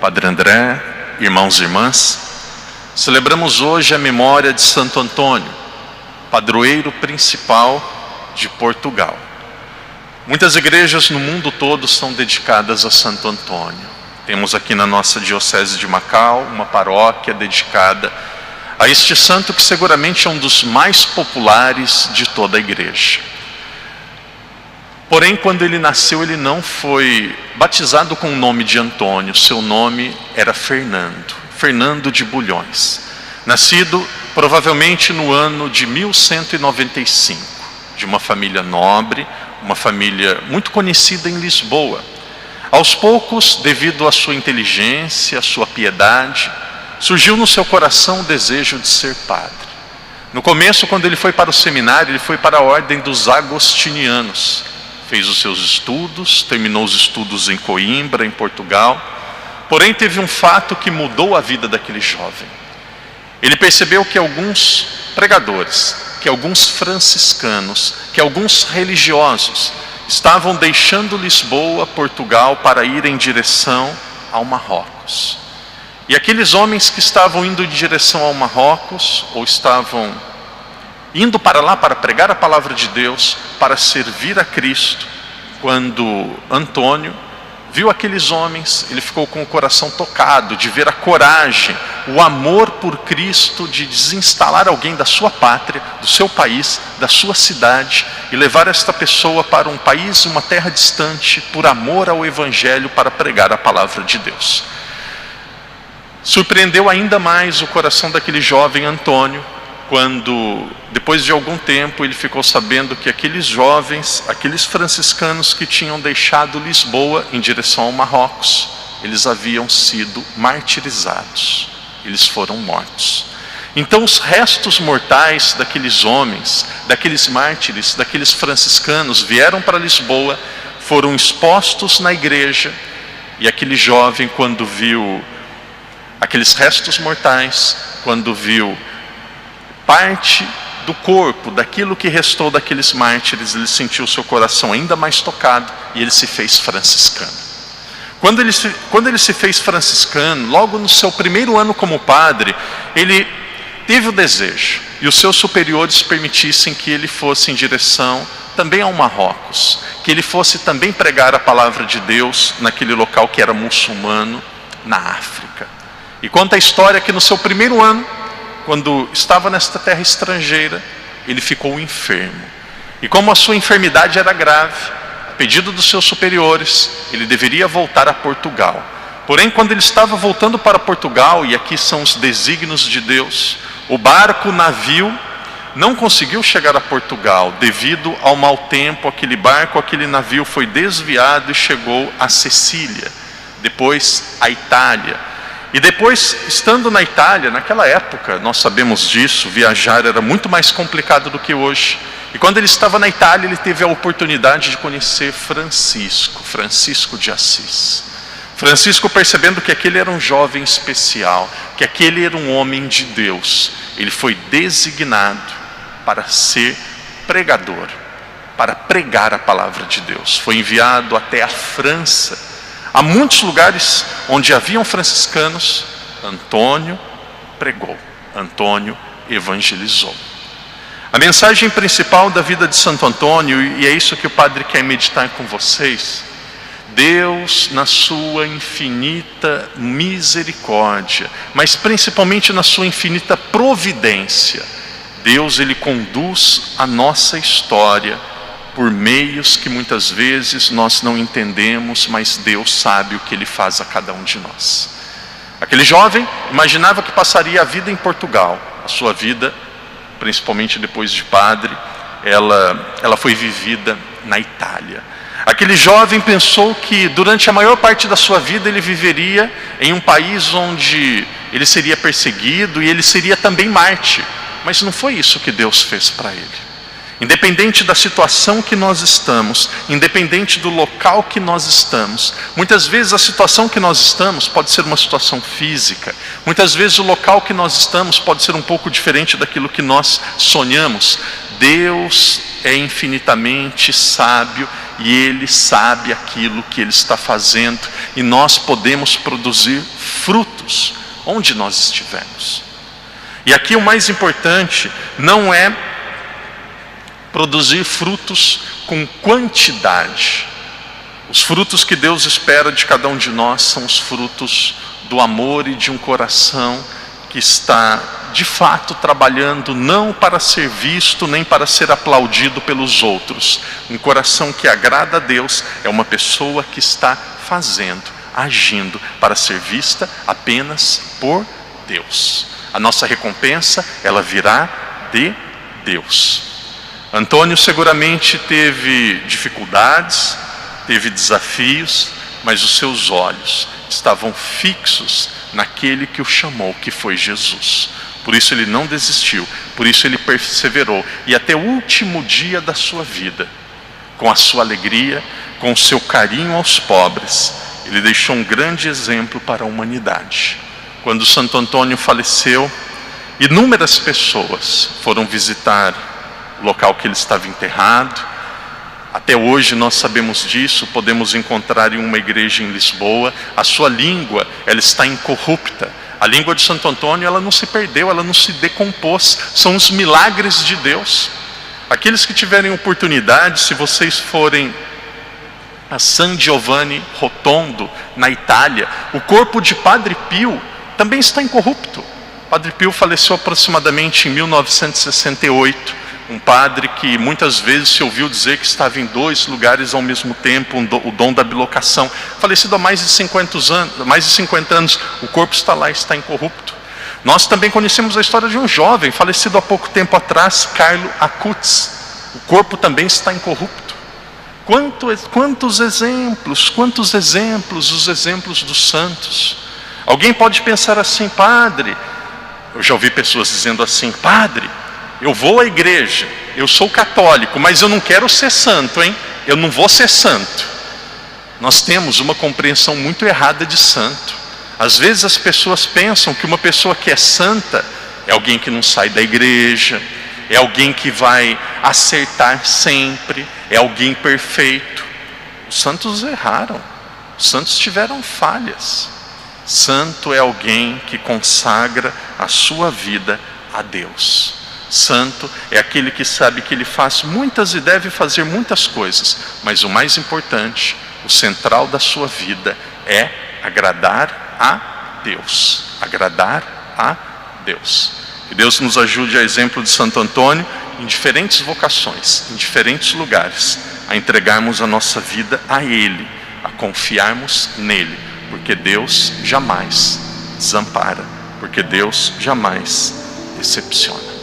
Padre André, irmãos e irmãs, celebramos hoje a memória de Santo Antônio, padroeiro principal de Portugal. Muitas igrejas no mundo todo são dedicadas a Santo Antônio. Temos aqui na nossa diocese de Macau uma paróquia dedicada a este santo que seguramente é um dos mais populares de toda a igreja. Porém, quando ele nasceu, ele não foi batizado com o nome de Antônio. Seu nome era Fernando de Bulhões. Nascido provavelmente no ano de 1195, de uma família nobre, uma família muito conhecida em Lisboa. Aos poucos, devido à sua inteligência, à sua piedade, surgiu no seu coração o desejo de ser padre. No começo, quando ele foi para o seminário, ele foi para a ordem dos agostinianos. Fez os seus estudos, terminou os estudos em Coimbra, em Portugal. Porém, teve um fato que mudou a vida daquele jovem. Ele percebeu que alguns pregadores, que alguns franciscanos, que alguns religiosos estavam deixando Lisboa, Portugal, para ir em direção ao Marrocos. E aqueles homens que estavam indo em direção ao Marrocos, ou estavam indo para lá para pregar a palavra de Deus, para servir a Cristo, quando Antônio viu aqueles homens, ele ficou com o coração tocado de ver a coragem, o amor por Cristo de desinstalar alguém da sua pátria, do seu país, da sua cidade e levar esta pessoa para um país, uma terra distante, por amor ao Evangelho, para pregar a palavra de Deus. Surpreendeu ainda mais o coração daquele jovem Antônio, quando, depois de algum tempo, ele ficou sabendo que aqueles jovens, aqueles franciscanos que tinham deixado Lisboa em direção ao Marrocos, eles haviam sido martirizados, eles foram mortos. Então os restos mortais daqueles homens, daqueles mártires, daqueles franciscanos, vieram para Lisboa, foram expostos na igreja, e aquele jovem, quando viu aqueles restos mortais, quando viu parte do corpo, daquilo que restou daqueles mártires, ele sentiu seu coração ainda mais tocado e ele se fez franciscano. Quando ele se fez franciscano, logo no seu primeiro ano como padre, ele teve o desejo, e os seus superiores permitissem que ele fosse em direção também ao Marrocos, que ele fosse também pregar a palavra de Deus naquele local que era muçulmano, na África. E conta a história que no seu primeiro ano, quando estava nesta terra estrangeira, ele ficou enfermo. E como a sua enfermidade era grave, a pedido dos seus superiores, ele deveria voltar a Portugal. Porém, quando ele estava voltando para Portugal, e aqui são os desígnios de Deus, o barco, o navio, não conseguiu chegar a Portugal. Devido ao mau tempo, aquele barco, aquele navio foi desviado e chegou a Sicília, depois a Itália. E depois, estando na Itália, naquela época, nós sabemos disso, viajar era muito mais complicado do que hoje. E quando ele estava na Itália, ele teve a oportunidade de conhecer Francisco de Assis. Francisco, percebendo que aquele era um jovem especial, que aquele era um homem de Deus, ele foi designado para ser pregador, para pregar a palavra de Deus. Foi enviado até a França. Há muitos lugares onde haviam franciscanos, Antônio pregou, Antônio evangelizou. A mensagem principal da vida de Santo Antônio, e é isso que o Padre quer meditar com vocês: Deus, na sua infinita misericórdia, mas principalmente na sua infinita providência, Deus, ele conduz a nossa história por meios que muitas vezes nós não entendemos, mas Deus sabe o que ele faz a cada um de nós. Aquele jovem imaginava que passaria a vida em Portugal. A sua vida, principalmente depois de padre, ela foi vivida na Itália. Aquele jovem pensou que durante a maior parte da sua vida ele viveria em um país onde ele seria perseguido e ele seria também mártir. Mas não foi isso que Deus fez para ele. Independente da situação que nós estamos, independente do local que nós estamos, muitas vezes a situação que nós estamos pode ser uma situação física, muitas vezes o local que nós estamos pode ser um pouco diferente daquilo que nós sonhamos. Deus é infinitamente sábio e Ele sabe aquilo que Ele está fazendo, e nós podemos produzir frutos onde nós estivermos. E aqui o mais importante não é produzir frutos com quantidade. Os frutos que Deus espera de cada um de nós são os frutos do amor e de um coração que está de fato trabalhando não para ser visto nem para ser aplaudido pelos outros. Um coração que agrada a Deus é uma pessoa que está fazendo, agindo para ser vista apenas por Deus. A nossa recompensa, ela virá de Deus. Antônio seguramente teve dificuldades, teve desafios, mas os seus olhos estavam fixos naquele que o chamou, que foi Jesus. Por isso ele não desistiu, por isso ele perseverou, e até o último dia da sua vida, com a sua alegria, com o seu carinho aos pobres, ele deixou um grande exemplo para a humanidade. Quando Santo Antônio faleceu, inúmeras pessoas foram visitar o local que ele estava enterrado. Até hoje nós sabemos disso, podemos encontrar em uma igreja em Lisboa. A sua língua, ela está incorrupta. A língua de Santo Antônio, ela não se perdeu, ela não se decompôs. São os milagres de Deus. Aqueles que tiverem oportunidade, se vocês forem a San Giovanni Rotondo, na Itália, o corpo de Padre Pio também está incorrupto. Padre Pio faleceu aproximadamente em 1968. Um padre que muitas vezes se ouviu dizer que estava em 2 lugares ao mesmo tempo, o dom da bilocação. Falecido há mais de 50 anos, o corpo está lá, está incorrupto. Nós também conhecemos a história de um jovem, falecido há pouco tempo atrás, Carlo Acutis. O corpo também está incorrupto. Quantos exemplos, os exemplos dos santos. Alguém pode pensar assim: padre, eu já ouvi pessoas dizendo assim: padre, eu vou à igreja, eu sou católico, mas eu não quero ser santo, hein? Eu não vou ser santo. Nós temos uma compreensão muito errada de santo. Às vezes as pessoas pensam que uma pessoa que é santa é alguém que não sai da igreja, é alguém que vai acertar sempre, é alguém perfeito. Os santos erraram, os santos tiveram falhas. Santo é alguém que consagra a sua vida a Deus. Santo é aquele que sabe que ele faz muitas e deve fazer muitas coisas, mas o mais importante, o central da sua vida é agradar a Deus. Agradar a Deus. Que Deus nos ajude, a exemplo de Santo Antônio, em diferentes vocações, em diferentes lugares, a entregarmos a nossa vida a Ele, a confiarmos nele, porque Deus jamais desampara, porque Deus jamais decepciona.